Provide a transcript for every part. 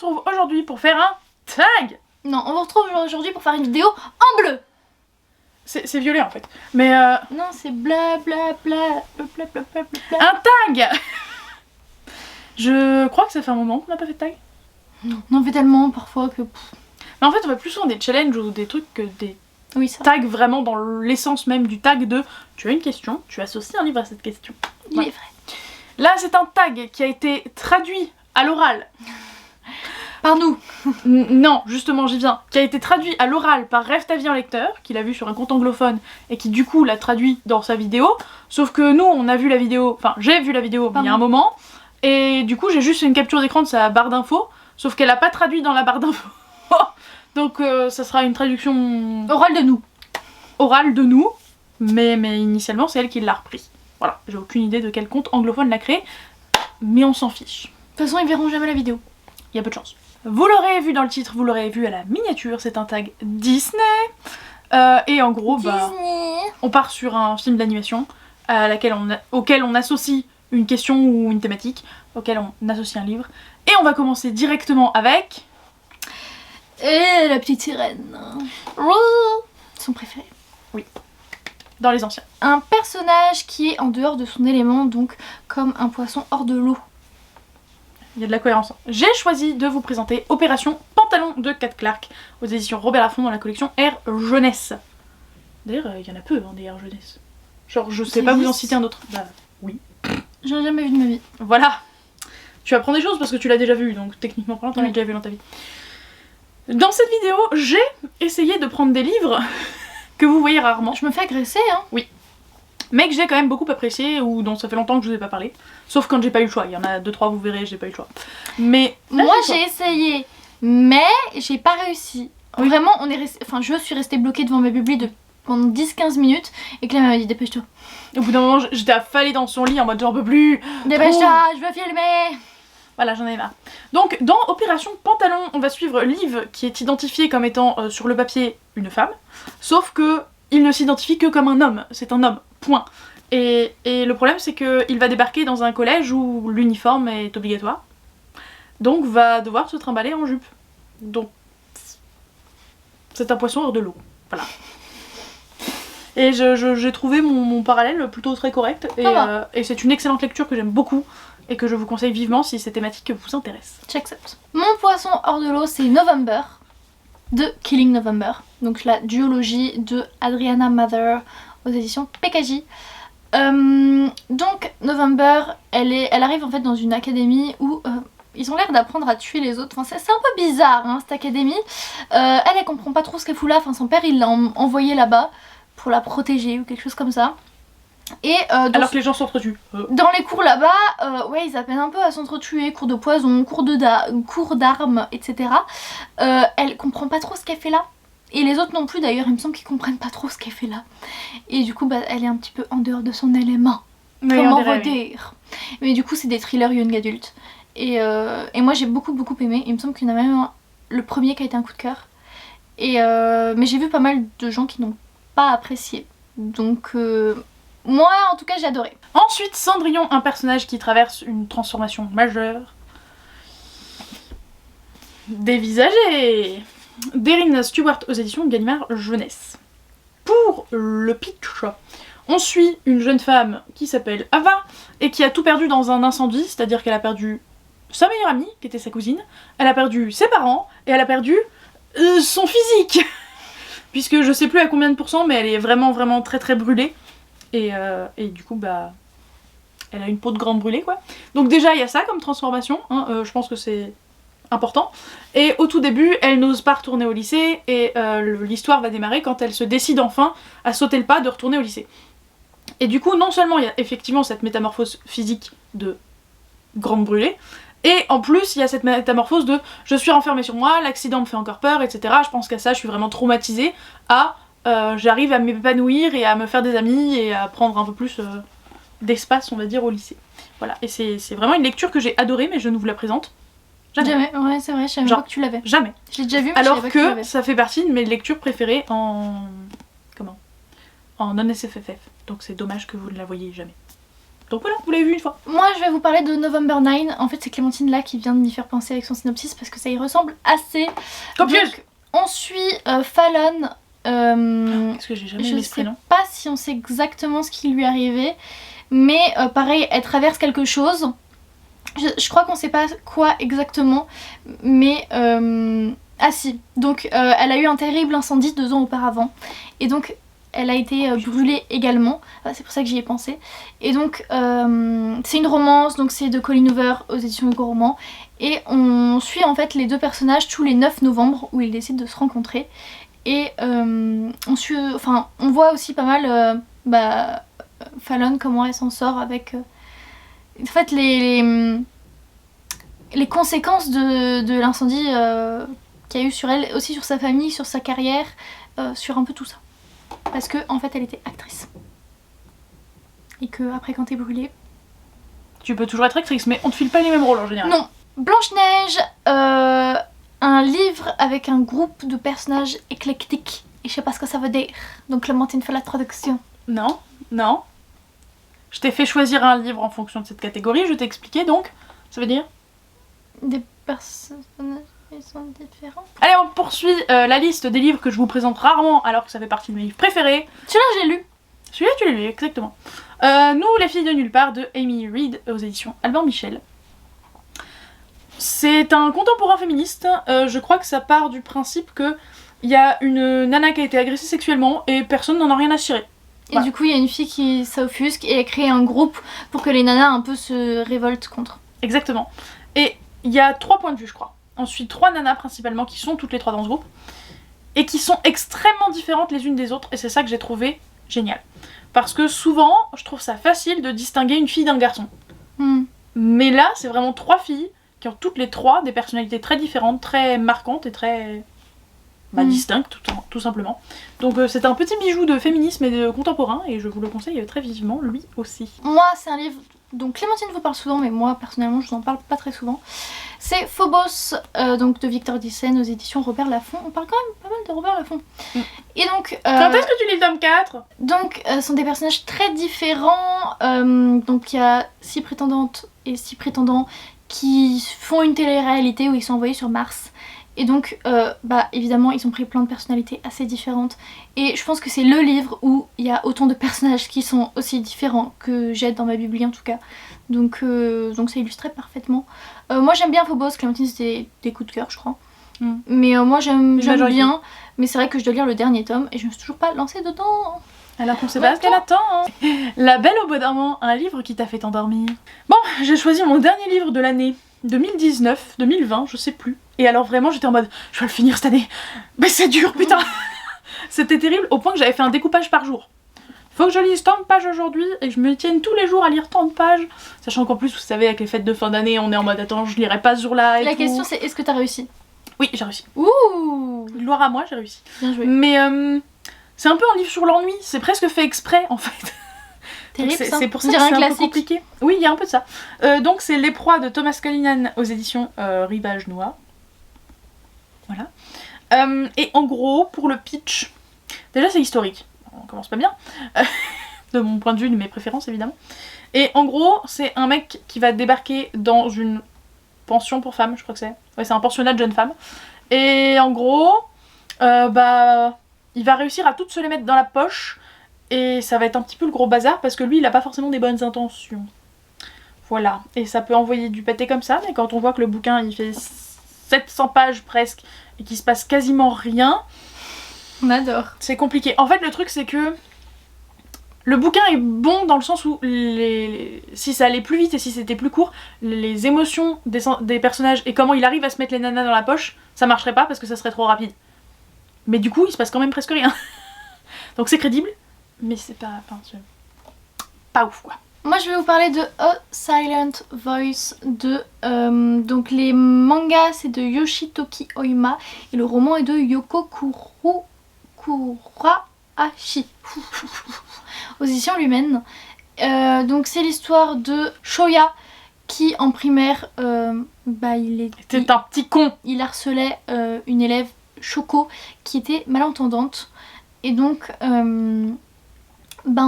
retrouve aujourd'hui pour faire un tag. Non, on vous retrouve aujourd'hui pour faire une vidéo en bleu. C'est violet en fait. Mais Non, c'est bla bla bla bla bla bla bla. un tag. Je crois que ça fait un moment qu'on n'a pas fait de tag. Non, on en fait tellement parfois que... Mais en fait on fait plus souvent des challenges ou des trucs que des Oui, ça. tags vraiment dans l'essence même du tag de tu as une question, tu associes un livre à cette question. Il Voilà. est vrai. Là c'est un tag qui a été traduit à l'oral. Par nous. Non, justement j'y viens. Qui a été traduit à l'oral par Rêve ta vie en lecteur, qui l'a vu sur un compte anglophone et qui du coup l'a traduit dans sa vidéo. Sauf que nous on a vu la vidéo, enfin j'ai vu la vidéo mais il y a un moment. Et du coup j'ai juste fait une capture d'écran de sa barre d'infos. Sauf qu'elle a pas traduit dans la barre d'infos. Donc ça sera une traduction Oral de nous. orale de nous. Mais initialement c'est elle qui l'a repris. Voilà, j'ai aucune idée de quel compte anglophone l'a créé. Mais on s'en fiche. De toute façon, ils verront jamais la vidéo. Il y a peu de chance. Vous l'aurez vu dans le titre, vous l'aurez vu à la miniature, c'est un tag Disney. Et en gros, Disney. on part sur un film d'animation auquel on associe une question ou une thématique, auquel on associe un livre. Et on va commencer directement avec... Et la petite sirène. Son préféré. Dans les anciens. Un personnage qui est en dehors de son élément, donc comme un poisson hors de l'eau. Il y a de la cohérence. J'ai choisi de vous présenter Opération Pantalon de Kat Clark aux éditions Robert Laffont dans la collection Air Jeunesse. D'ailleurs, il y en a peu des Air Jeunesse. Genre, je sais pas vous en citer un autre. Bah, oui. J'en ai jamais vu de ma vie. Voilà. Tu apprends des choses parce que tu l'as déjà vu, donc techniquement parlant, t'en as déjà vu dans ta vie. Dans cette vidéo, j'ai essayé de prendre des livres que vous voyez rarement, Je me fais agresser, hein. mais que j'ai quand même beaucoup apprécié ou dont ça fait longtemps que je vous ai pas parlé. Sauf quand j'ai pas eu le choix. Il y en a 2-3, vous verrez, j'ai pas eu le choix. Mais là, Moi, j'ai j'ai essayé, mais j'ai pas réussi. Oui. Vraiment, je suis restée bloquée devant ma bibli pendant 10-15 minutes et Clem m'a dit dépêche-toi. Au bout d'un moment, j'étais affalée dans son lit en mode j'en peux plus. Dépêche-toi, je veux filmer. Voilà, j'en ai marre. Donc, dans Opération Pantalon, on va suivre Liv qui est identifiée comme étant sur le papier une femme, sauf que il ne s'identifie que comme un homme. C'est un homme, point. Et le problème, c'est qu'il va débarquer dans un collège où l'uniforme est obligatoire, donc va devoir se trimballer en jupe. Donc, c'est un poisson hors de l'eau. Voilà. Et j'ai trouvé mon parallèle plutôt très correct, et c'est une excellente lecture que j'aime beaucoup, et que je vous conseille vivement si ces thématiques vous intéressent. J'accepte. Mon poisson hors de l'eau, c'est November de Killing November. Donc la duologie de Adriana Mather aux éditions PKJ. Donc November, elle arrive en fait dans une académie où ils ont l'air d'apprendre à tuer les autres. Enfin, c'est un peu bizarre cette académie. Elle comprend pas trop ce qu'elle fout là. Enfin, son père il l'a envoyée là-bas pour la protéger ou quelque chose comme ça. Et alors que les gens s'entretuent. Dans les cours là-bas, ouais, ils appellent un peu à s'entretuer, cours de poison, cours d'armes, etc. Elle comprend pas trop ce qu'elle fait là. Et les autres non plus d'ailleurs, il me semble qu'ils comprennent pas trop ce qu'elle fait là. Et du coup, elle est un petit peu en dehors de son élément. Mais Comment redire. Mais du coup, c'est des thrillers young adultes. Et moi j'ai beaucoup aimé. Il me semble qu'il y en a même le premier qui a été un coup de cœur. Mais j'ai vu pas mal de gens qui n'ont pas apprécié. Donc... moi, en tout cas, j'ai adoré. Ensuite, Cendrillon, un personnage qui traverse une transformation majeure. Dévisagé d'Erin Stewart aux éditions Gallimard Jeunesse. Pour le pitch, on suit une jeune femme qui s'appelle Ava et qui a tout perdu dans un incendie, c'est-à-dire qu'elle a perdu sa meilleure amie, qui était sa cousine, elle a perdu ses parents et elle a perdu son physique. Puisque je sais plus à combien de pourcents, mais elle est vraiment très brûlée. Et du coup, elle a une peau de grande brûlée, quoi. Donc déjà, il y a ça comme transformation, je pense que c'est important. Et au tout début, elle n'ose pas retourner au lycée, et l'histoire va démarrer quand elle se décide enfin à sauter le pas de retourner au lycée. Et du coup, non seulement il y a effectivement cette métamorphose physique de grande brûlée, et en plus, il y a cette métamorphose de « je suis renfermée sur moi, l'accident me fait encore peur, etc. » Je pense qu'à ça, je suis vraiment traumatisée, j'arrive à m'épanouir et à me faire des amis et à prendre un peu plus d'espace, on va dire, au lycée. Voilà, et c'est vraiment une lecture que j'ai adorée, mais je ne vous la présente jamais. Ouais, c'est vrai, je savais pas que tu l'avais. Jamais. Je l'ai déjà vu, mais alors je savais pas que tu que l'avais. ça fait partie de mes lectures préférées en non-SFFF. Donc c'est dommage que vous ne la voyez jamais. Donc voilà, vous l'avez vu une fois. Moi je vais vous parler de November 9. En fait c'est Clémentine là qui vient de m'y faire penser avec son synopsis parce que ça y ressemble assez. Copieuse. Donc on suit Fallon. Parce que j'ai jamais aimé ce Je sais prénom. pas si on sait exactement ce qui lui est arrivé, mais pareil, elle traverse quelque chose. Je crois qu'on sait pas quoi exactement, mais ah si. Donc elle a eu un terrible incendie 2 ans auparavant, et donc elle a été brûlée également. C'est pour ça que j'y ai pensé. Et donc c'est une romance, donc c'est de Colleen Hoover aux éditions Hugo Roman, et on suit en fait les deux personnages tous les 9 novembre où ils décident de se rencontrer. Et on voit aussi pas mal Fallon, comment elle s'en sort avec en fait les conséquences de l'incendie qu'il y a eu sur elle, aussi sur sa famille, sur sa carrière, sur un peu tout ça. Parce que en fait elle était actrice. Et que après quand t'es brûlée... Tu peux toujours être actrice, mais on te file pas les mêmes rôles en général. Non. Blanche-Neige, un livre avec un groupe de personnages éclectiques. Et je sais pas ce que ça veut dire. Donc Clémentine fait la traduction. Non, non. Je t'ai fait choisir un livre en fonction de cette catégorie, je t'ai expliqué donc. Ça veut dire Des personnages, ils sont différents. Allez, on poursuit la liste des livres que je vous présente rarement alors que ça fait partie de mes livres préférés. Celui-là j'ai lu. Celui-là tu l'as lu, exactement. Nous, les filles de nulle part de Amy Reed aux éditions Albin Michel. C'est un contemporain féministe. Je crois que ça part du principe que il y a une nana qui a été agressée sexuellement et personne n'en a rien à cirer. Et du coup il y a une fille qui s'offusque et elle crée un groupe pour que les nanas un peu se révoltent contre. Exactement. Et il y a 3 points de vue, je crois. On suit 3 nanas principalement qui sont toutes les 3 dans ce groupe et qui sont extrêmement différentes les unes des autres, et c'est ça que j'ai trouvé génial. Parce que souvent, je trouve ça facile de distinguer une fille d'un garçon. Mais là, c'est vraiment 3 filles qui ont toutes les 3 des personnalités très différentes, très marquantes et très distinctes, tout simplement. Donc c'est un petit bijou de féminisme et de contemporain, et je vous le conseille très vivement, lui aussi. Moi, c'est un livre dont Clémentine vous parle souvent, mais moi, personnellement, je vous en parle pas très souvent. C'est Phobos, donc de Victor Dyssen aux éditions Robert Laffont. On parle quand même pas mal de Robert Laffont. Et donc... Quand est-ce que tu lis le tome 4 ? Donc, ce sont des personnages très différents. Donc, il y a 6 prétendantes et 6 prétendants qui font une télé-réalité où ils sont envoyés sur Mars. Et donc, évidemment, ils ont pris plein de personnalités assez différentes. Et je pense que c'est le livre où il y a autant de personnages qui sont aussi différents que j'ai dans ma bibli en tout cas. Donc ça illustrait parfaitement. Moi j'aime bien Phobos, Clémentine c'était des coups de cœur je crois. Mais moi j'aime bien, mais c'est vrai que je dois lire le dernier tome et je me suis toujours pas lancée dedans. Alors qu'on sait pas ce qu'elle attend. La Belle au bois dormant, un livre qui t'a fait t'endormir. Bon, j'ai choisi mon dernier livre de l'année 2019, 2020, je sais plus. Et alors vraiment j'étais en mode, je vais le finir cette année. Mais c'est dur putain. C'était terrible au point que j'avais fait un découpage par jour. Faut que je lise tant de pages aujourd'hui et que je me tienne tous les jours à lire tant de pages. Sachant qu'en plus, vous savez, avec les fêtes de fin d'année, on est en mode attends, je lirai pas ce jour-là et La tout. question c'est est-ce que t'as réussi ? Oui, j'ai réussi. Ouh, Gloire à moi, j'ai réussi. bien joué. Mais c'est un peu un livre sur l'ennui, c'est presque fait exprès en fait. Terrible ça. C'est pour ça que c'est un peu compliqué. Oui, il y a un peu de ça. Donc c'est Les Proies de Thomas Cullinan aux éditions Rivage Noir. Voilà. Et en gros, pour le pitch, déjà c'est historique. On commence pas bien. De mon point de vue, de mes préférences évidemment. Et en gros, c'est un mec qui va débarquer dans une pension pour femmes, je crois que c'est. Ouais, c'est un pensionnat de jeunes femmes. Et en gros, il va réussir à toutes se les mettre dans la poche. Et ça va être un petit peu le gros bazar parce que lui, il a pas forcément des bonnes intentions. Voilà. Et ça peut envoyer du pâté comme ça, mais quand on voit que le bouquin il fait 700 pages presque et qu'il se passe quasiment rien, On adore. c'est compliqué. En fait, le truc, c'est que le bouquin est bon dans le sens où si ça allait plus vite et si c'était plus court, les émotions des personnages et comment il arrive à se mettre les nanas dans la poche, ça marcherait pas parce que ça serait trop rapide. Mais du coup, il se passe quand même presque rien. Donc c'est crédible, mais c'est pas... Enfin, c'est pas ouf, quoi. Moi je vais vous parler de A Silent Voice de... donc les mangas c'est de Yoshitoki Oima et le roman est de Yoko Kurahashi aux éditions Lumen. Donc c'est l'histoire de Shoya qui en primaire C'était un petit con. il harcelait une élève Shoko qui était malentendante et donc en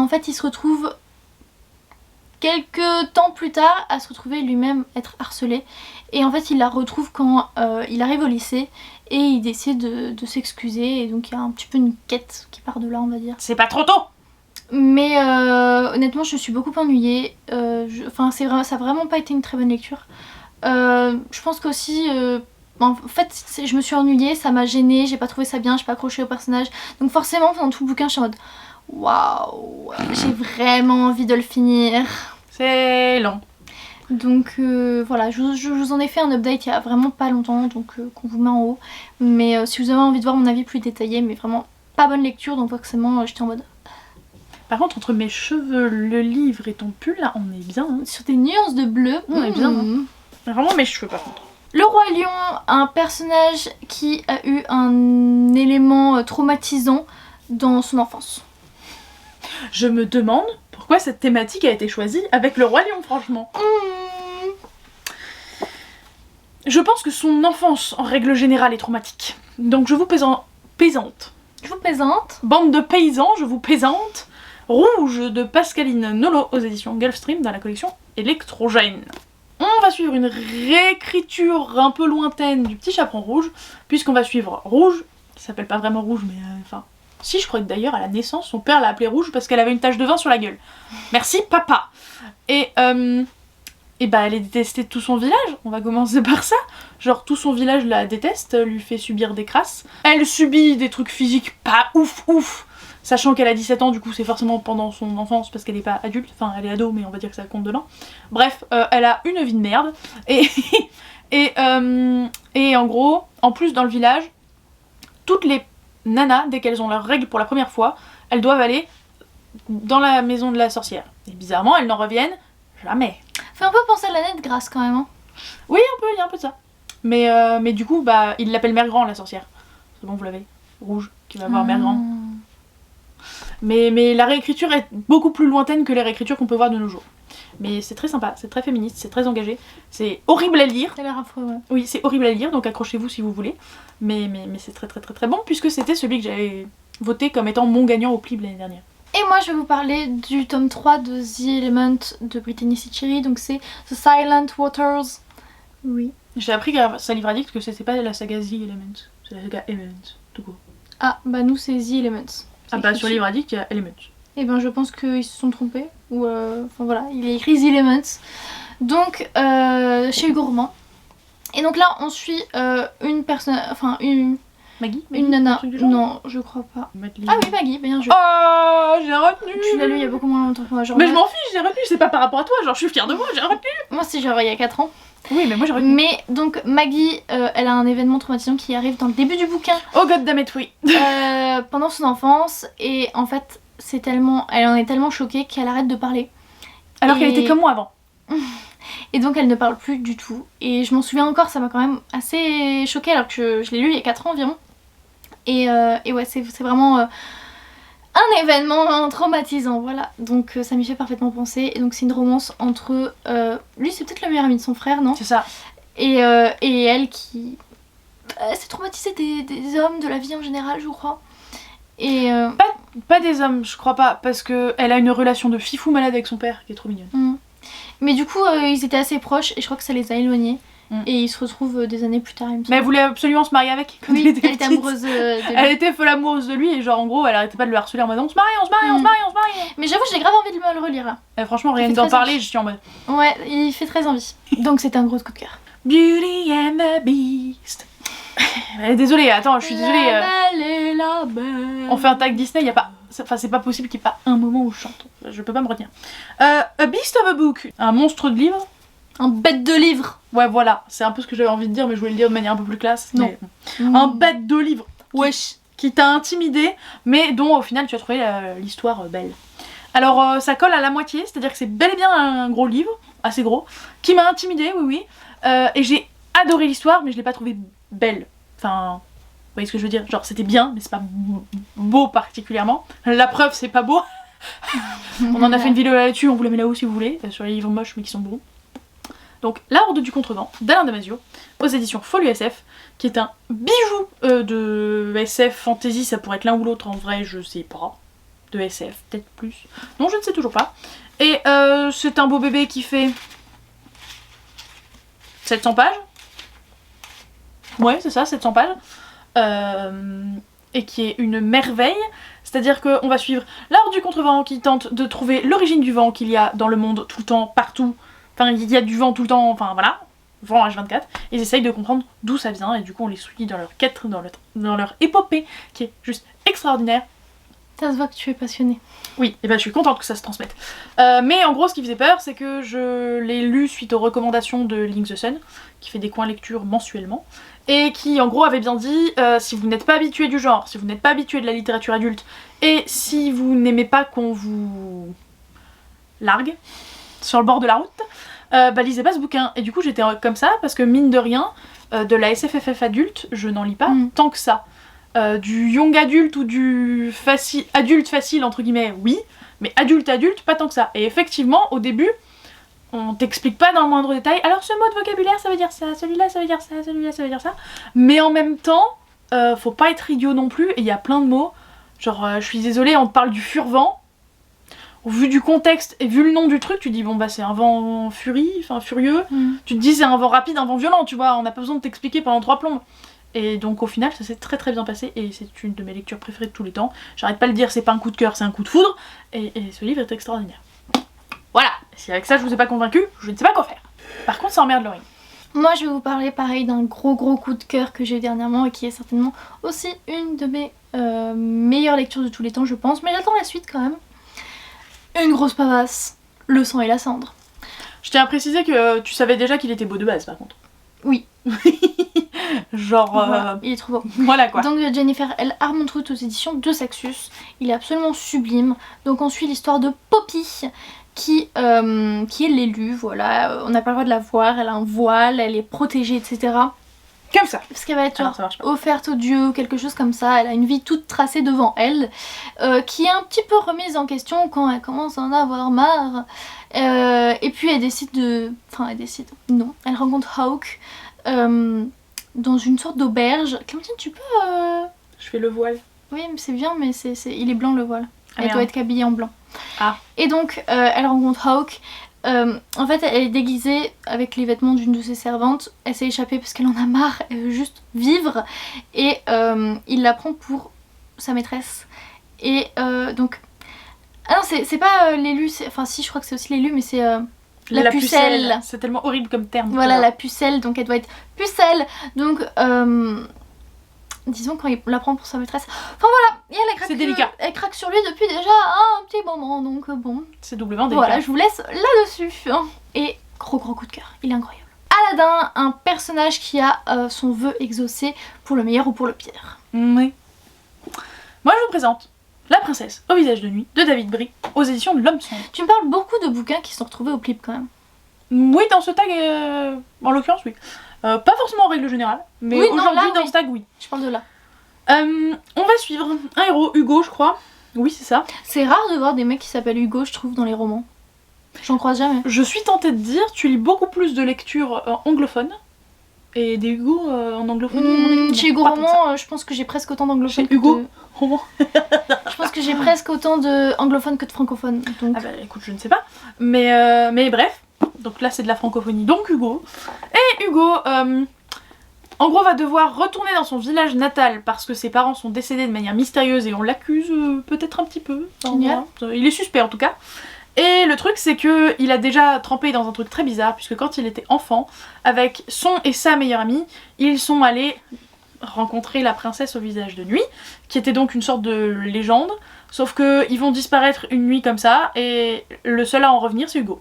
fait il se retrouve quelques temps plus tard à se retrouver lui-même être harcelé. Et en fait il la retrouve quand il arrive au lycée et il décide de s'excuser. Et donc il y a un petit peu une quête qui part de là, on va dire. C'est pas trop tôt. Mais honnêtement je suis beaucoup ennuyée. Enfin ça a vraiment pas été une très bonne lecture. Je pense qu'aussi... en fait, je me suis ennuyée, ça m'a gênée, j'ai pas trouvé ça bien, j'ai pas accroché au personnage. Donc forcément, pendant tout le bouquin, je suis en mode waouh, j'ai vraiment envie de le finir. C'est long. Donc voilà, je vous en ai fait un update il y a vraiment pas longtemps, donc qu'on vous met en haut. Mais si vous avez envie de voir mon avis plus détaillé, mais vraiment pas bonne lecture, donc forcément j'étais en mode... Par contre, entre mes cheveux, le livre et ton pull, là, on est bien. Hein. Sur des nuances de bleu, on est bien. Hein. Vraiment mes cheveux, par contre. Le Roi Lion, un personnage qui a eu un élément traumatisant dans son enfance. Je me demande pourquoi cette thématique a été choisie avec le Roi Lion, franchement. Je pense que son enfance, en règle générale, est traumatique. Donc je vous pesante. Je vous présente. Bande de paysans, je vous pesante. Rouge de Pascaline Nolo aux éditions Gulfstream dans la collection Électrogène. On va suivre une réécriture un peu lointaine du Petit Chaperon Rouge, puisqu'on va suivre Rouge, qui s'appelle pas vraiment Rouge, mais enfin... Si, je crois que d'ailleurs, à la naissance, son père l'a appelée Rouge parce qu'elle avait une tache de vin sur la gueule. Merci, papa. Et bah, elle est détestée de tout son village, on va commencer par ça. Genre, tout son village la déteste, lui fait subir des crasses. Elle subit des trucs physiques pas ouf. Sachant qu'elle a 17 ans, du coup c'est forcément pendant son enfance parce qu'elle est pas adulte, enfin elle est ado mais on va dire que ça compte dedans. Bref, elle a une vie de merde et en gros, en plus dans le village, toutes les nanas, dès qu'elles ont leurs règles pour la première fois, elles doivent aller dans la maison de la sorcière. Et bizarrement, elles n'en reviennent jamais. Fait un peu penser à l'année de grâce quand même. Hein. Oui, un peu, il y a un peu de ça. Mais du coup, bah, il l'appelle Mère Grand la sorcière. C'est bon, vous l'avez. Rouge, qui va voir Mère Grand. Mais la réécriture est beaucoup plus lointaine que les réécritures qu'on peut voir de nos jours. Mais c'est très sympa, c'est très féministe, c'est très engagé. C'est horrible à lire. Ça a l'air affreux, ouais. Oui, c'est horrible à lire, donc accrochez-vous si vous voulez. Mais c'est très bon, puisque c'était celui que j'avais voté comme étant mon gagnant au Plib l'année dernière. Et moi je vais vous parler du tome 3 de The Element de Brittany Sitchiri, donc c'est The Silent Waters. Oui. J'ai appris grâce à Livradix que c'était pas la saga The Element, c'est la saga Element, tout court. Ah, bah nous c'est The Elements. Ah bah sur Livradix il y a Element. Et ben je pense qu'ils se sont trompés, ou enfin voilà, il est écrit The Elements. Donc chez Hugo Roman. Et donc là on suit une personne, enfin Maggie une nana. Non, je crois pas. Madeleine. Ah oui, Maggie, bien joué. Oh, j'ai retenu. Tu l'as lu il y a beaucoup moins longtemps que moi. Genre, mais je m'en fiche, j'ai retenu, c'est pas par rapport à toi, genre je suis fière de moi, j'ai retenu. Moi c'est genre il y a 4 ans. Oui, mais moi j'ai retenu. Mais donc Maggie, elle a un événement traumatisant qui arrive dans le début du bouquin. Oh goddammit, oui. Pendant son enfance, et en fait elle en est tellement choquée qu'elle arrête de parler. Alors qu'elle était comme moi avant. Et donc elle ne parle plus du tout. Et je m'en souviens encore, ça m'a quand même assez choquée alors que je l'ai lu il y a 4 ans environ. Et ouais, c'est vraiment un événement traumatisant, voilà. Donc ça m'y fait parfaitement penser. Et donc c'est une romance entre... lui c'est peut-être le meilleur ami de son frère, non? C'est ça. Et elle qui... s'est traumatisée des hommes, de la vie en général, je crois. Et pas des hommes, je crois pas, parce que elle a une relation de fifou malade avec son père qui est trop mignonne. Mais du coup, ils étaient assez proches et je crois que ça les a éloignés. Et ils se retrouvent des années plus tard, il me semble. Mais elle voulait absolument se marier avec. Oui, elle était amoureuse de lui. Elle était folle amoureuse de lui et genre en gros elle arrêtait pas de le harceler en mode on se marie. Mais j'avoue j'ai grave envie de me le relire là. Et franchement rien d'en parler, je suis en mode... Ouais, il fait très envie. Donc c'est un gros coup de cœur. Beauty and the Beast. Désolée, attends, je suis désolée. La belle et la belle. On fait un tag Disney, y a pas... Enfin c'est pas possible qu'il n'y ait pas un moment où je chante. Je peux pas me retenir. A Beast of a Book. Un monstre de livre. Un bête de livre. Ouais voilà, c'est un peu ce que j'avais envie de dire mais je voulais le dire de manière un peu plus classe. Non. Mais... Un bête de livre. Wesh. Qui t'a intimidé mais dont au final tu as trouvé l'histoire belle. Alors ça colle à la moitié, c'est-à-dire que c'est bel et bien un gros livre, assez gros, qui m'a intimidée, oui. Et j'ai adoré l'histoire mais je l'ai pas trouvée belle. Enfin, vous voyez ce que je veux dire? Genre c'était bien mais c'est pas beau particulièrement. La preuve c'est pas beau. On en a fait une vidéo là-dessus, on vous la met là-haut si vous voulez, sur les livres moches mais qui sont beaux. Donc La Horde du Contrevent d'Alain Damasio aux éditions Folio SF, qui est un bijou de SF fantasy, ça pourrait être l'un ou l'autre en vrai, je sais pas. de SF, peut-être plus. Non, je ne sais toujours pas. Et c'est un beau bébé qui fait 700 pages. Ouais, c'est ça, 700 pages. Et qui est une merveille. C'est-à-dire qu'on va suivre la Horde du Contrevent qui tente de trouver l'origine du vent qu'il y a dans le monde tout le temps, partout. Enfin, il y a du vent tout le temps, enfin voilà, vent H24. Ils essayent de comprendre d'où ça vient et du coup on les suit dans leur quête, dans leur épopée qui est juste extraordinaire. Ça se voit que tu es passionnée. Oui, et ben je suis contente que ça se transmette. Mais en gros, ce qui faisait peur, c'est que je l'ai lu suite aux recommandations de Link the Sun, qui fait des coins lecture mensuellement, et qui en gros avait bien dit si vous n'êtes pas habitué du genre, si vous n'êtes pas habitué de la littérature adulte, et si vous n'aimez pas qu'on vous largue sur le bord de la route, bah lisez pas ce bouquin. Et du coup j'étais comme ça, parce que mine de rien, de la SFFF adulte, je n'en lis pas tant que ça. Du young adulte ou du adulte facile entre guillemets, oui, mais adulte pas tant que ça. Et effectivement, au début, on t'explique pas dans le moindre détail, alors ce mot de vocabulaire ça veut dire ça, celui-là ça veut dire ça, celui-là ça veut dire ça, mais en même temps, faut pas être idiot non plus, et il y a plein de mots, genre je suis désolée, on te parle du furvent, vu du contexte et vu le nom du truc, tu dis bon bah c'est un vent furieux, tu te dis c'est un vent rapide, un vent violent, tu vois, on n'a pas besoin de t'expliquer pendant 3 plombes. Et donc au final ça s'est très très bien passé et c'est une de mes lectures préférées de tous les temps. J'arrête pas de le dire, c'est pas un coup de cœur, c'est un coup de foudre, et ce livre est extraordinaire. Voilà, si avec ça je vous ai pas convaincu, je ne sais pas quoi faire. Par contre ça emmerde Laurine. Moi je vais vous parler pareil d'un gros coup de cœur que j'ai eu dernièrement et qui est certainement aussi une de mes meilleures lectures de tous les temps je pense, mais j'attends la suite quand même. Une grosse pavasse, Le sang et la cendre. Je tiens à préciser que tu savais déjà qu'il était beau de base par contre. Oui. Genre... Voilà, il est trop beau. Voilà quoi. Donc de Jennifer L. Armentrout aux éditions de Saxus. Il est absolument sublime. Donc on suit l'histoire de Poppy qui est l'élu, voilà. On n'a pas le droit de la voir, elle a un voile, elle est protégée, etc. Comme ça. Parce qu'elle va être offerte aux dieux, quelque chose comme ça. Elle a une vie toute tracée devant elle, qui est un petit peu remise en question quand elle commence à en avoir marre. Et puis elle décide de... Enfin elle décide... Non, elle rencontre Hawk dans une sorte d'auberge. Clémentine, tu peux... Je fais le voile. Oui, mais c'est bien, mais il est blanc le voile. Ah, elle doit être habillée en blanc. Ah. Et donc elle rencontre Hawk. En fait elle est déguisée avec les vêtements d'une de ses servantes, elle s'est échappée parce qu'elle en a marre, elle veut juste vivre et il la prend pour sa maîtresse et donc... Ah non c'est pas l'élu, enfin si je crois que c'est aussi l'élu mais c'est la pucelle. C'est tellement horrible comme terme. Voilà la pucelle, donc elle doit être pucelle, donc disons quand il la prend pour sa maîtresse. Enfin voilà, et c'est délicat. Elle craque sur lui depuis déjà un petit moment, donc bon. C'est doublement délicat. Voilà, je vous laisse là-dessus. Et gros coup de cœur, il est incroyable. Aladdin, un personnage qui a son vœu exaucé pour le meilleur ou pour le pire. Oui. Moi je vous présente La princesse au visage de nuit de David Brie aux éditions de l'Homme Sombre. Tu me parles beaucoup de bouquins qui sont retrouvés au Plip quand même. Oui, dans ce tag, en l'occurrence, oui. Pas forcément en règle générale, mais oui, aujourd'hui dans ce tag, oui. Je parle de là. On va suivre un héros, Hugo, je crois. Oui, c'est ça. C'est rare de voir des mecs qui s'appellent Hugo, je trouve, dans les romans. J'en croise jamais. Je suis tentée de dire, tu lis beaucoup plus de lectures anglophones et des Hugo en anglophone. Chez Hugo Roman, je pense que j'ai presque autant d'anglophones. Chez Hugo Roman. Je pense que j'ai presque autant d'anglophones que de francophones. Donc... Ah bah écoute, je ne sais pas. Mais bref. Donc là c'est de la francophonie, donc Hugo. Et Hugo, en gros va devoir retourner dans son village natal parce que ses parents sont décédés de manière mystérieuse et on l'accuse peut-être un petit peu. Enfin, voilà. Il est suspect en tout cas. Et le truc c'est que il a déjà trempé dans un truc très bizarre puisque quand il était enfant, avec son et sa meilleure amie, ils sont allés rencontrer la princesse au visage de nuit, qui était donc une sorte de légende, sauf que ils vont disparaître une nuit comme ça et le seul à en revenir c'est Hugo.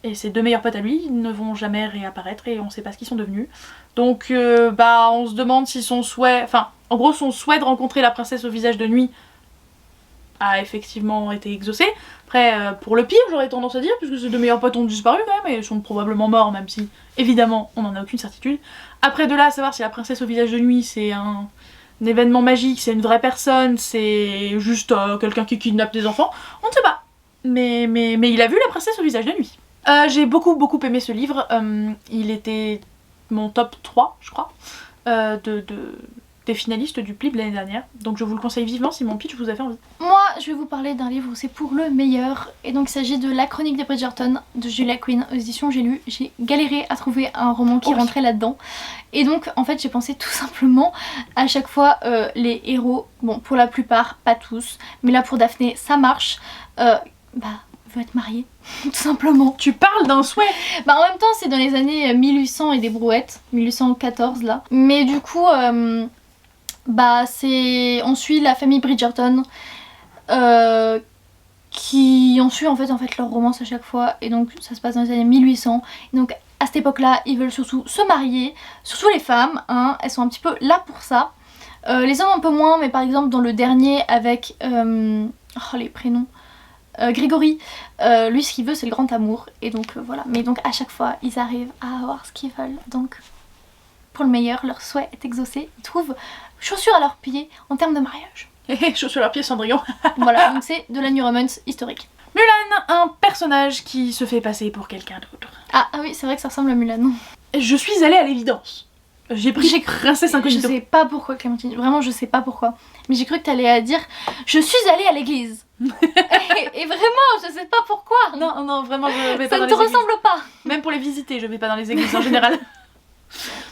Et ses deux meilleurs potes à lui ne vont jamais réapparaître et on sait pas ce qu'ils sont devenus. Donc on se demande si son souhait... Enfin, en gros son souhait de rencontrer la princesse au visage de nuit a effectivement été exaucé. Après, pour le pire, j'aurais tendance à dire, puisque ses deux meilleurs potes ont disparu quand même, et sont probablement morts, même si, évidemment, on n'en a aucune certitude. Après, de là à savoir si la princesse au visage de nuit, c'est un événement magique, c'est une vraie personne, c'est juste quelqu'un qui kidnappe des enfants, on ne sait pas. Mais il a vu la princesse au visage de nuit. J'ai beaucoup aimé ce livre, il était mon top 3 je crois, de des finalistes du PLIB l'année dernière. Donc je vous le conseille vivement si mon pitch vous a fait envie. Moi, je vais vous parler d'un livre où c'est pour le meilleur. Et donc il s'agit de La Chronique des Bridgerton de Julia Quinn aux éditions J'ai lu. J'ai galéré à trouver un roman qui rentrait là-dedans. Et donc en fait j'ai pensé tout simplement à chaque fois les héros, bon pour la plupart, pas tous, mais là pour Daphné ça marche, veut être mariée, tout simplement. Tu parles d'un souhait. Bah en même temps c'est dans les années 1800 et des brouettes, 1814 là. Mais du coup on suit la famille Bridgerton qui ont su en fait leur romance à chaque fois, et donc ça se passe dans les années 1800. Et donc à cette époque là ils veulent surtout se marier, surtout les femmes, hein, elles sont un petit peu là pour ça. Les hommes un peu moins, mais par exemple dans le dernier avec les prénoms, Grégory, lui ce qu'il veut c'est le grand amour, et donc voilà. Mais donc à chaque fois ils arrivent à avoir ce qu'ils veulent, donc pour le meilleur, leur souhait est exaucé, ils trouvent chaussures à leurs pieds en termes de mariage. Chaussures à leurs pieds Cendrillon. Voilà, donc c'est de la new romance historique. Mulan, un personnage qui se fait passer pour quelqu'un d'autre. Ah oui, c'est vrai que ça ressemble à Mulan. Je suis allée à l'évidence. J'ai pris Princesse Incognito. Je sais pas pourquoi, Clémentine, vraiment je sais pas pourquoi. Mais j'ai cru que t'allais dire je suis allée à l'église. et vraiment, je sais pas pourquoi. Non, vraiment, je vais pas ça dans ne les te églises. ressemble pas. Même pour les visiter, je vais pas dans les églises en général.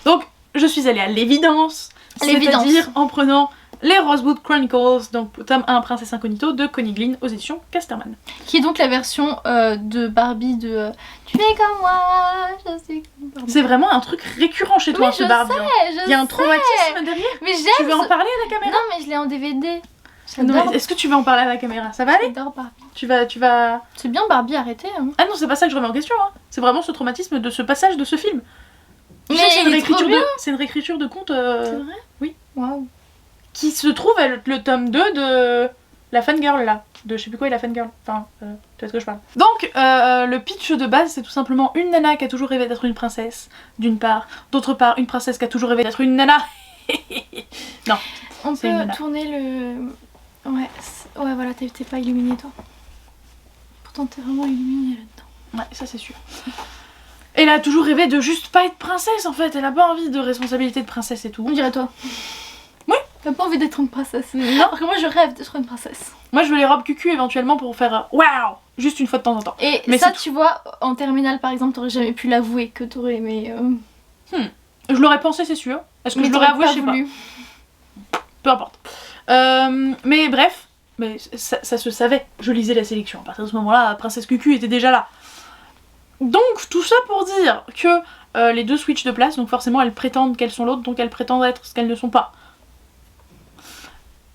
Donc, je suis allée à l'évidence. C'est-à-dire en prenant les Rosewood Chronicles, donc tome 1 Princesse Incognito de Connie Glynn aux éditions Casterman. Qui est donc la version de Barbie de Tu es comme moi, je suis comme Barbie. C'est vraiment un truc récurrent chez toi, ce Barbie. Il y a un traumatisme derrière. Mais j'aime. Tu veux en parler à la caméra? Non, mais je l'ai en DVD. Non, est-ce que tu veux en parler à la caméra? Ça va aller? J'adore Barbie. Tu vas... C'est bien Barbie, arrêtez. Hein. Ah non, c'est pas ça que je remets en question. Hein. C'est vraiment ce traumatisme de ce passage de ce film. Mais c'est une réécriture de conte. C'est vrai? Oui. Waouh. Qui se trouve à le tome 2 de la fangirl là. De je sais plus quoi, la fangirl. Enfin, tu vois de ce que je parle. Donc, le pitch de base, c'est tout simplement une nana qui a toujours rêvé d'être une princesse, d'une part. D'autre part, une princesse qui a toujours rêvé d'être une nana. Non. On peut tourner le... Ouais, voilà, t'es pas illuminée toi. Pourtant t'es vraiment illuminée là-dedans. Ouais, ça c'est sûr. Elle a toujours rêvé de juste pas être princesse en fait, elle a pas envie de responsabilité de princesse et tout. On dirait toi. Oui. T'as pas envie d'être une princesse. Non. Alors que moi je rêve d'être une princesse. Moi je veux les robes cucu éventuellement pour faire waouh, juste une fois de temps en temps. Et mais ça tu vois, en terminale par exemple, t'aurais jamais pu l'avouer que t'aurais aimé... Je l'aurais pensé c'est sûr. Est-ce que je l'aurais avoué, je sais pas. Peu importe. Mais bref, mais ça se savait. Je lisais la sélection. À partir de ce moment-là, Princesse Cucu était déjà là. Donc tout ça pour dire que les deux switchent de place, donc forcément elles prétendent qu'elles sont l'autre, donc elles prétendent être ce qu'elles ne sont pas.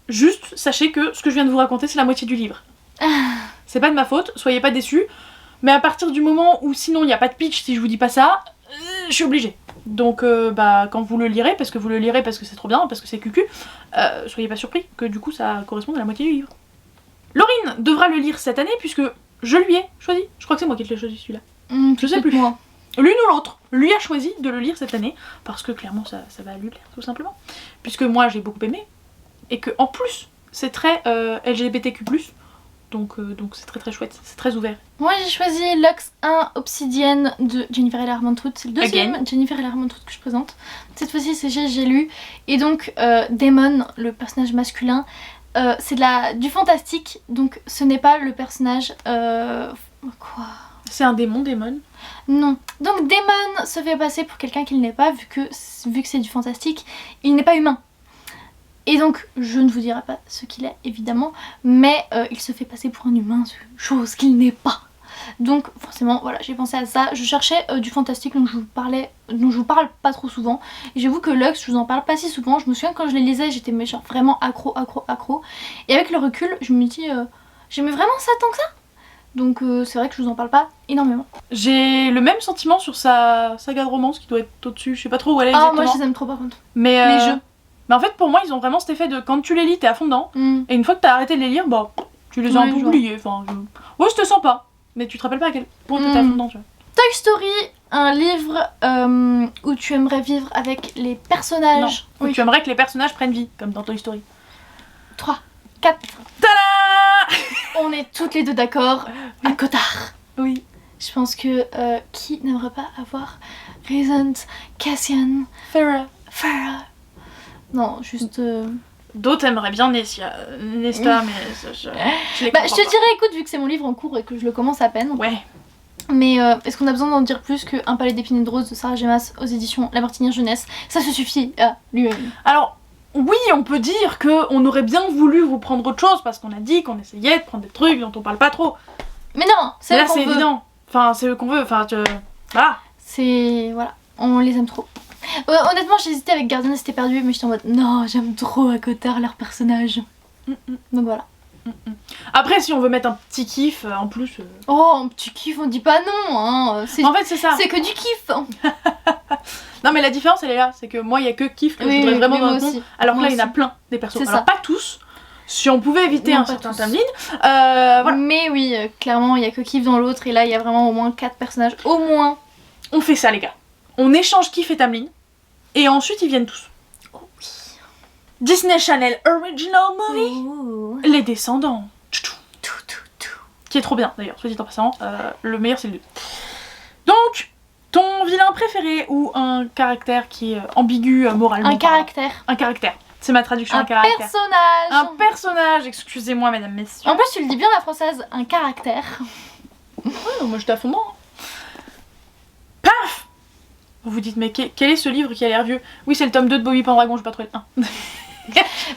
Juste sachez que ce que je viens de vous raconter, c'est la moitié du livre. C'est pas de ma faute, soyez pas déçus. Mais à partir du moment où sinon il n'y a pas de pitch, si je vous dis pas ça, je suis obligée. Donc quand vous le lirez, parce que c'est trop bien, parce que c'est cucu, soyez pas surpris que du coup ça corresponde à la moitié du livre. Laurine devra le lire cette année puisque je lui ai choisi. Je crois que c'est moi qui l'ai choisi celui-là. Je sais plus. Moi. L'une ou l'autre, lui a choisi de le lire cette année parce que clairement ça va lui plaire tout simplement. Puisque moi j'ai beaucoup aimé et que en plus c'est très LGBTQ+. Donc c'est très très chouette, c'est très ouvert. Moi j'ai choisi Lux 1 Obsidienne de Jennifer L. Armentrout. C'est le deuxième Jennifer L. Armentrout que je présente. Cette fois-ci c'est j'ai lu. Et donc Damon, le personnage masculin, c'est du fantastique. Donc ce n'est pas le personnage... Quoi ? C'est un démon, Damon. Non. Donc Damon se fait passer pour quelqu'un qu'il n'est pas, vu que c'est du fantastique. Il n'est pas humain. Et donc, je ne vous dirai pas ce qu'il est, évidemment, mais il se fait passer pour un humain, chose qu'il n'est pas. Donc, forcément, voilà, j'ai pensé à ça. Je cherchais du fantastique dont je vous parle pas trop souvent. Et j'avoue que Lux, je vous en parle pas si souvent. Je me souviens quand je les lisais, j'étais genre vraiment accro. Et avec le recul, je me dis, j'aimais vraiment ça tant que ça. Donc c'est vrai que je vous en parle pas énormément. J'ai le même sentiment sur sa saga de romance qui doit être au-dessus. Je sais pas trop où elle est exactement. Ah, moi je les aime trop par contre. Mais les jeux. Mais en fait, pour moi, ils ont vraiment cet effet de quand tu les lis, t'es à fond dedans. Et une fois que t'as arrêté de les lire, bah, tu les as un peu oubliés. Enfin, ouais, c'était sympa. Mais tu te rappelles pas à quel point t'étais à fond dedans, tu vois. Toy Story, un livre où tu aimerais vivre avec les personnages. Non, où tu aimerais que les personnages prennent vie, comme dans Toy Story. 3, 4. Tada! On est toutes les deux d'accord. Un cotard. Oui. Je pense que qui n'aimerait pas avoir Raisin, Cassian, Farah. Non, juste... D'autres aimeraient bien Nesta, mais je les Bah, comprends je te pas. dirais, écoute, vu que c'est mon livre en cours et que je le commence à peine. Ouais. Mais est-ce qu'on a besoin d'en dire plus que Un palais d'épines et de roses de Sarah Gemas aux éditions La Martinière Jeunesse? Ça se suffit à lui-même. Alors, oui, on peut dire qu'on aurait bien voulu vous prendre autre chose parce qu'on a dit qu'on essayait de prendre des trucs dont on parle pas trop. Mais non, c'est Là, eux qu'on c'est veut. évident. Enfin, c'est eux qu'on veut. Enfin, voilà. C'est... Voilà, on les aime trop. Honnêtement, j'ai hésité avec Gardien et C'était perdu, mais j'étais en mode non, j'aime trop à Cotard leur personnage. Donc voilà. Après, si on veut mettre un petit kiff en plus. Oh, un petit kiff, on dit pas non, hein. En fait, c'est ça. C'est que du kiff. Hein. Non, mais la différence, elle est là. C'est que moi, il y a que kiff que je Oui, voudrais oui, vraiment oui, dans moi le con. aussi. Alors que Moi là, il y en a aussi. plein des persos. C'est Alors, ça. pas tous. Si on pouvait éviter Non, un pas certain tous. timeline. Voilà. Mais oui, clairement, il y a que kiff dans l'autre, et là, il y a vraiment au moins 4 personnages. Au moins. On fait ça, les gars. On échange kiff et timeline. Et ensuite, ils viennent tous. Oh oui. Disney Channel Original Movie. Ouh. Les Descendants. Tout. Qui est trop bien d'ailleurs, soit dit en passant. Le meilleur c'est le 2. Donc, ton vilain préféré ou un caractère qui est ambigu moralement Un parlant. caractère. Un caractère. C'est ma traduction, un Un caractère. personnage. Un personnage, excusez-moi mesdames, messieurs. En plus, tu le dis bien la française, un caractère. Ouais, non, moi je à fond dedans. Paf. Vous vous dites, mais quel est ce livre qui a l'air vieux? Oui, c'est le tome 2 de Bobby Pendragon, j'ai pas trouvé le 1.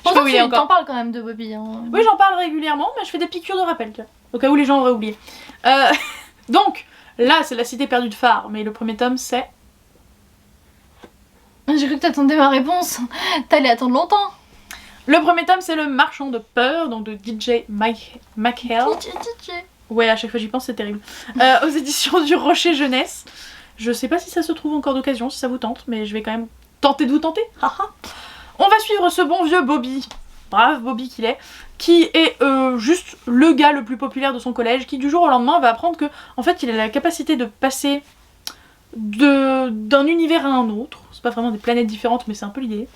Pourtant, où il est tu encore. t'en parles quand même de Bobby. Hein. Oui, j'en parle régulièrement, mais je fais des piqûres de rappel, tu vois, au cas où les gens auraient oublié. Donc, là, c'est La Cité perdue de Phare, mais le premier tome, c'est... J'ai cru que t'attendais ma réponse. T'allais attendre longtemps. Le premier tome, c'est Le Marchand de Peur, donc de DJ McHale. Ouais, à chaque fois j'y pense, c'est terrible. Aux éditions du Rocher Jeunesse. Je sais pas si ça se trouve encore d'occasion, si ça vous tente, mais je vais quand même tenter de vous tenter. On va suivre ce bon vieux Bobby, brave Bobby qu'il est, qui est juste le gars le plus populaire de son collège, qui du jour au lendemain va apprendre que, en fait, il a la capacité de passer d'un univers à un autre. C'est pas vraiment des planètes différentes, mais c'est un peu l'idée.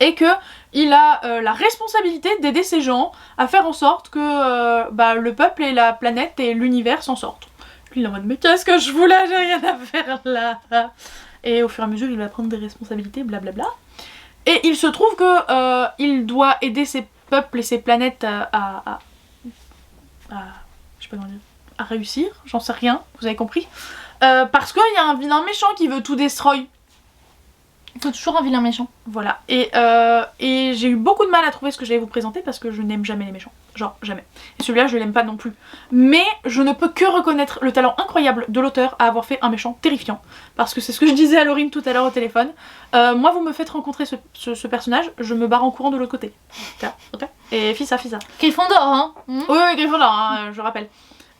Et que il a la responsabilité d'aider ces gens à faire en sorte que le peuple et la planète et l'univers s'en sortent. Lui il est en mode mais qu'est-ce que je voulais, j'ai rien à faire là. Et au fur et à mesure il va prendre des responsabilités, blablabla. Et il se trouve que il doit aider ces peuples et ces planètes à je sais pas comment dire, à réussir, j'en sais rien, vous avez compris. Parce qu'il y a un vilain méchant qui veut tout destroy. Il faut toujours un vilain méchant. Voilà, et j'ai eu beaucoup de mal à trouver ce que j'allais vous présenter parce que je n'aime jamais les méchants, genre jamais. Et celui-là je l'aime pas non plus. Mais je ne peux que reconnaître le talent incroyable de l'auteur à avoir fait un méchant terrifiant. Parce que c'est ce que je disais à Laurine tout à l'heure au téléphone. Moi vous me faites rencontrer ce personnage, je me barre en courant de l'autre côté. Ok. Et fissa. Gryffondor, hein. Oui, Gryffondor, hein, je rappelle.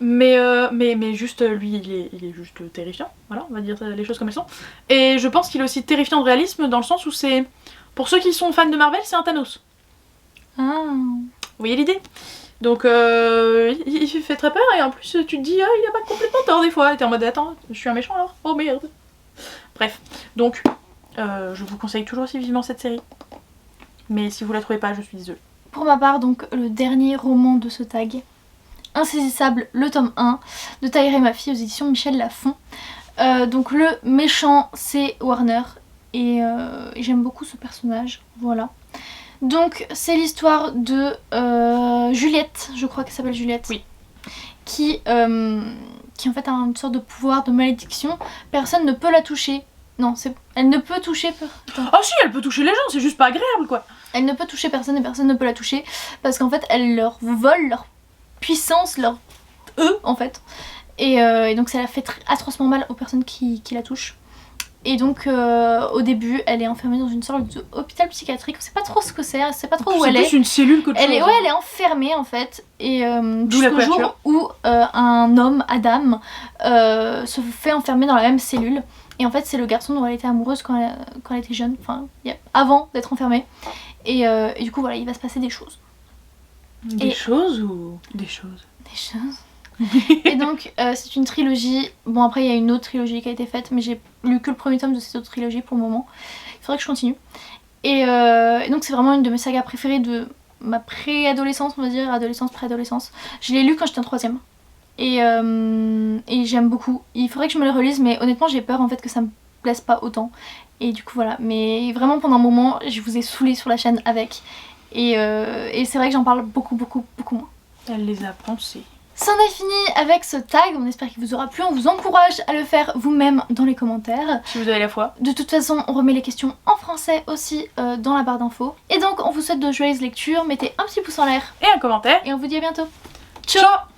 Mais juste, lui, il est juste terrifiant. Voilà, on va dire les choses comme elles sont. Et je pense qu'il est aussi terrifiant de réalisme dans le sens où c'est... Pour ceux qui sont fans de Marvel, c'est un Thanos. Ah. Vous voyez l'idée? Donc, il fait très peur et en plus, tu te dis, il a pas complètement tort des fois. Et t'es en mode, attends, je suis un méchant alors? Oh merde. Bref, donc, je vous conseille toujours aussi vivement cette série. Mais si vous la trouvez pas, je suis désolée. Pour ma part, donc, le dernier roman de ce tag... Insaisissable, le tome 1 de Taïra et ma fille aux éditions Michel Lafon. Donc le méchant c'est Warner et j'aime beaucoup ce personnage, voilà. Donc c'est l'histoire de Juliette, je crois qu'elle s'appelle Juliette. Oui. Qui en fait a une sorte de pouvoir de malédiction, personne ne peut la toucher. Non, elle ne peut toucher... Ah si, elle peut toucher les gens, c'est juste pas agréable quoi. Elle ne peut toucher personne et personne ne peut la toucher parce qu'en fait elle leur vole leur puissance, leur en fait. Et donc ça la fait atrocement mal aux personnes qui la touchent. Et donc au début elle est enfermée dans une sorte d'hôpital psychiatrique, on sait pas trop ce que c'est pas trop où elle est. C'est plus une cellule qu'autre chose. Elle est enfermée en fait. Et jusqu'au la jour où un homme, Adam, se fait enfermer dans la même cellule. Et en fait c'est le garçon dont elle était amoureuse quand elle était jeune, enfin avant d'être enfermée. Et du coup voilà, il va se passer des choses. Des choses ou des choses? Des choses. Et donc c'est une trilogie. Bon après il y a une autre trilogie qui a été faite, mais j'ai lu que le premier tome de cette autre trilogie pour le moment. Il faudrait que je continue. Et donc c'est vraiment une de mes sagas préférées de ma préadolescence, on va dire, adolescence, préadolescence. Je l'ai lu quand j'étais en 3ème. Et j'aime beaucoup. Il faudrait que je me le relise, mais honnêtement j'ai peur en fait que ça me plaisent pas autant. Et du coup voilà, mais vraiment pendant un moment je vous ai saoulé sur la chaîne avec. Et c'est vrai que j'en parle beaucoup moins. Elle les a pensés. C'en est fini avec ce tag, on espère qu'il vous aura plu, on vous encourage à le faire vous-même dans les commentaires. Si vous avez la foi. De toute façon, on remet les questions en français aussi dans la barre d'infos. Et donc, on vous souhaite de joyeuses lectures, mettez un petit pouce en l'air Et un commentaire. et on vous dit à bientôt. Ciao.